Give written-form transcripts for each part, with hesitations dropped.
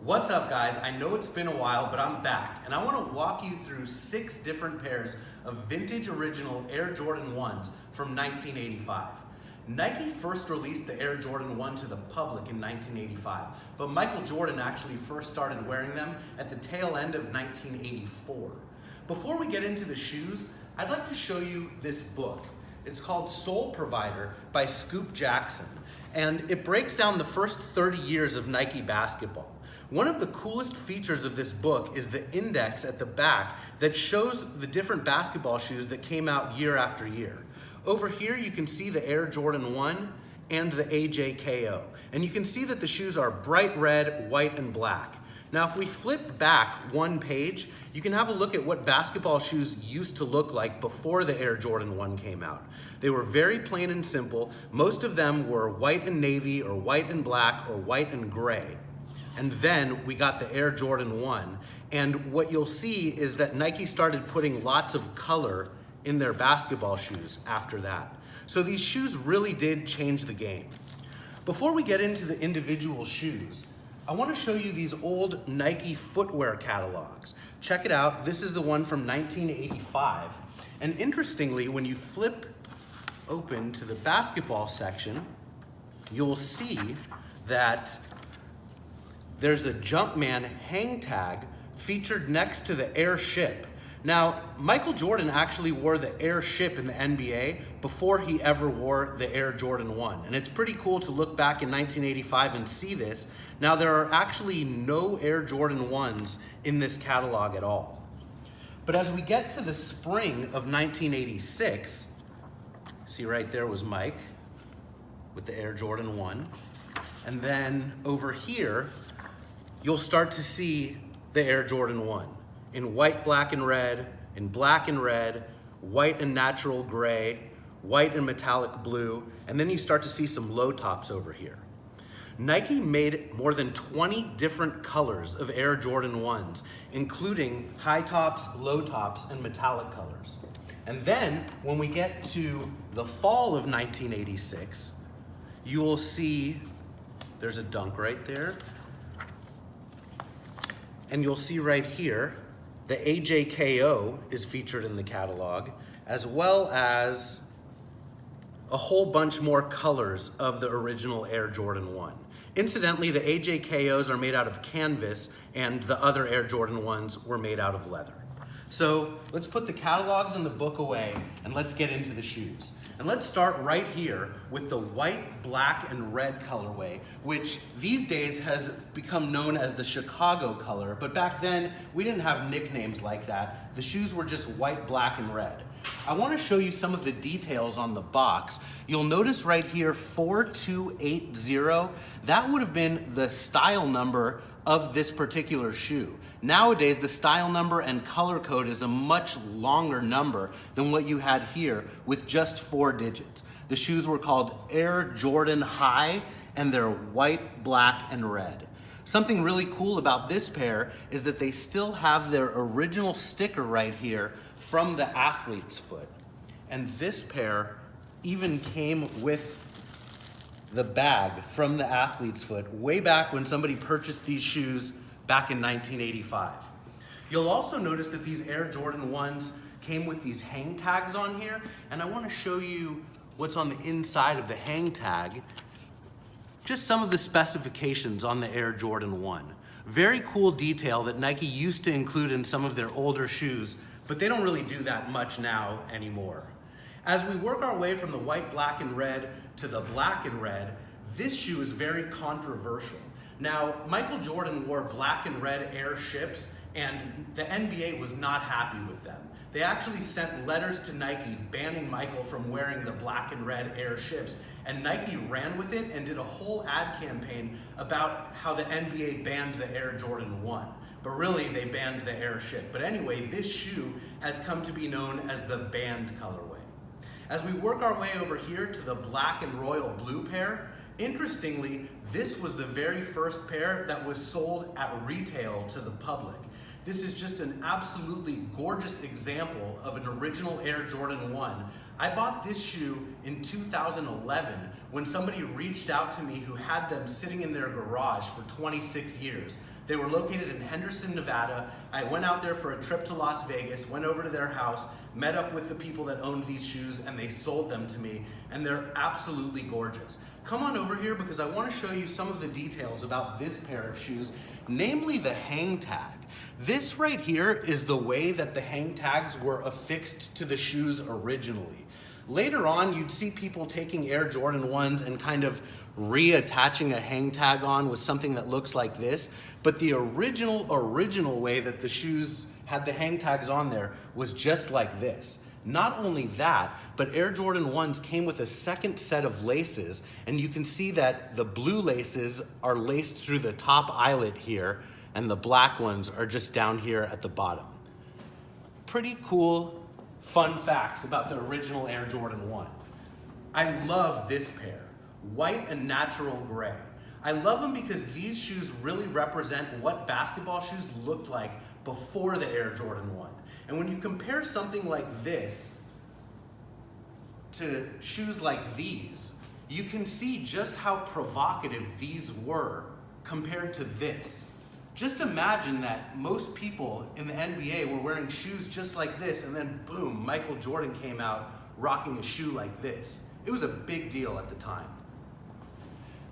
What's up, guys? I know it's been a while, but I'm back, and I want to walk you through 6 different pairs of vintage original Air Jordan 1s from 1985. Nike first released the Air Jordan 1 to the public in 1985, but Michael Jordan actually first started wearing them at the tail end of 1984. Before we get into the shoes, I'd like to show you this book. It's called Sole Provider by Scoop Jackson, and it breaks down the first 30 years of Nike basketball. One of the coolest features of this book is the index at the back that shows the different basketball shoes that came out year after year. Over here you can see the Air Jordan 1 and the AJKO, and you can see that the shoes are bright red, white, and black. Now if we flip back one page, you can have a look at what basketball shoes used to look like before the Air Jordan 1 came out. They were very plain and simple. Most of them were white and navy, or white and black, or white and gray. And then we got the Air Jordan 1. And what you'll see is that Nike started putting lots of color in their basketball shoes after that. So these shoes really did change the game. Before we get into the individual shoes, I want to show you these old Nike footwear catalogs. Check it out. This is the one from 1985. And interestingly, when you flip open to the basketball section, you'll see that there's a Jumpman hang tag featured next to the Airship. Now, Michael Jordan actually wore the Airship in the NBA before he ever wore the Air Jordan 1. And it's pretty cool to look back in 1985 and see this. Now, there are actually no Air Jordan 1s in this catalog at all. But as we get to the spring of 1986, see right there was Mike with the Air Jordan 1. And then over here, you'll start to see the Air Jordan 1 in white, black, and red, in black and red, white and natural gray, white and metallic blue, and then you start to see some low tops over here. Nike made more than 20 different colors of Air Jordan 1s, including high tops, low tops, and metallic colors. And then when we get to the fall of 1986, you will see there's a dunk right there. And you'll see right here, the AJKO is featured in the catalog, as well as a whole bunch more colors of the original Air Jordan 1. Incidentally, the AJKOs are made out of canvas, and the other Air Jordan 1s were made out of leather. So let's put the catalogs and the book away, and let's get into the shoes. And let's start right here with the white, black, and red colorway, which these days has become known as the Chicago color, but back then we didn't have nicknames like that. The shoes were just white, black, and red. I want to show you some of the details on the box. You'll notice right here 4280, that would have been the style number of this particular shoe. Nowadays, the style number and color code is a much longer number than what you had here with just 4 digits. The shoes were called Air Jordan High, and they're white, black, and red. Something really cool about this pair is that they still have their original sticker right here from the athlete's foot. And this pair even came with the bag from the athlete's foot way back when somebody purchased these shoes back in 1985. You'll also notice that these Air Jordan 1s came with these hang tags on here, and I want to show you what's on the inside of the hang tag. Just some of the specifications on the Air Jordan 1. Very cool detail that Nike used to include in some of their older shoes, but they don't really do that much now anymore. As we work our way from the white, black, and red to the black and red, this shoe is very controversial. Now, Michael Jordan wore black and red Airships, and the NBA was not happy with them. They actually sent letters to Nike banning Michael from wearing the black and red Airships, and Nike ran with it and did a whole ad campaign about how the NBA banned the Air Jordan 1. But really, they banned the Airship. But anyway, this shoe has come to be known as the banned colorway. As we work our way over here to the black and royal blue pair, interestingly, this was the very first pair that was sold at retail to the public. This is just an absolutely gorgeous example of an original Air Jordan 1. I bought this shoe in 2011 when somebody reached out to me who had them sitting in their garage for 26 years. They were located in Henderson, Nevada. I went out there for a trip to Las Vegas, went over to their house, met up with the people that owned these shoes, and they sold them to me, and they're absolutely gorgeous. Come on over here because I want to show you some of the details about this pair of shoes, namely the hang tag. This right here is the way that the hang tags were affixed to the shoes originally. Later on, you'd see people taking Air Jordan 1s and kind of reattaching a hang tag on with something that looks like this. But the original way that the shoes had the hang tags on there was just like this. Not only that, but Air Jordan 1s came with a second set of laces, and you can see that the blue laces are laced through the top eyelet here, and the black ones are just down here at the bottom. Pretty cool, fun facts about the original Air Jordan 1. I love this pair, white and natural gray. I love them because these shoes really represent what basketball shoes looked like before the Air Jordan 1. And when you compare something like this to shoes like these, you can see just how provocative these were compared to this. Just imagine that most people in the NBA were wearing shoes just like this, and then boom, Michael Jordan came out rocking a shoe like this. It was a big deal at the time.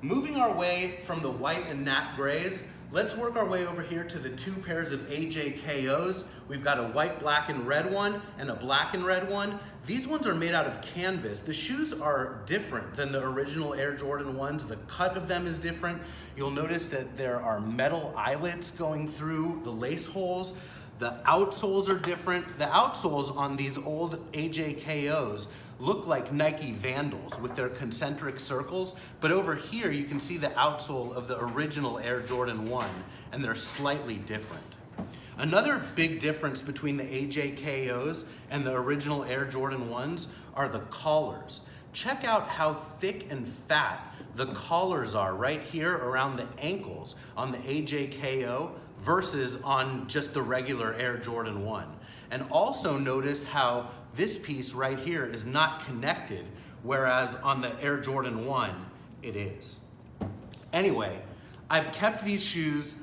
Moving our way from the white and nat grays, let's work our way over here to the two pairs of AJKOs. We've got a white, black, and red one and a black and red one. These ones are made out of canvas. The shoes are different than the original Air Jordan 1s. The cut of them is different. You'll notice that there are metal eyelets going through the lace holes. The outsoles are different. The outsoles on these old AJKOs look like Nike Vandals with their concentric circles, but over here you can see the outsole of the original Air Jordan 1, and they're slightly different. Another big difference between the AJKOs and the original Air Jordan 1s are the collars. Check out how thick and fat the collars are right here around the ankles on the AJKO versus on just the regular Air Jordan 1. And also notice how this piece right here is not connected, whereas on the Air Jordan 1, it is. Anyway, I've kept these shoes.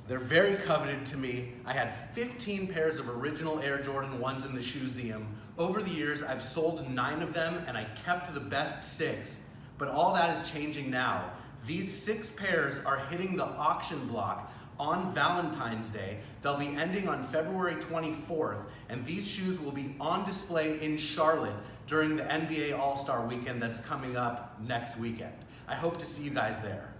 They're very coveted to me. I had 15 pairs of original Air Jordan 1s in the ShoeZeum. Over the years, I've sold 9 of them, and I kept the best 6. But all that is changing now. These 6 pairs are hitting the auction block on Valentine's Day. They'll be ending on February 24th, and these shoes will be on display in Charlotte during the NBA All-Star Weekend that's coming up next weekend. I hope to see you guys there.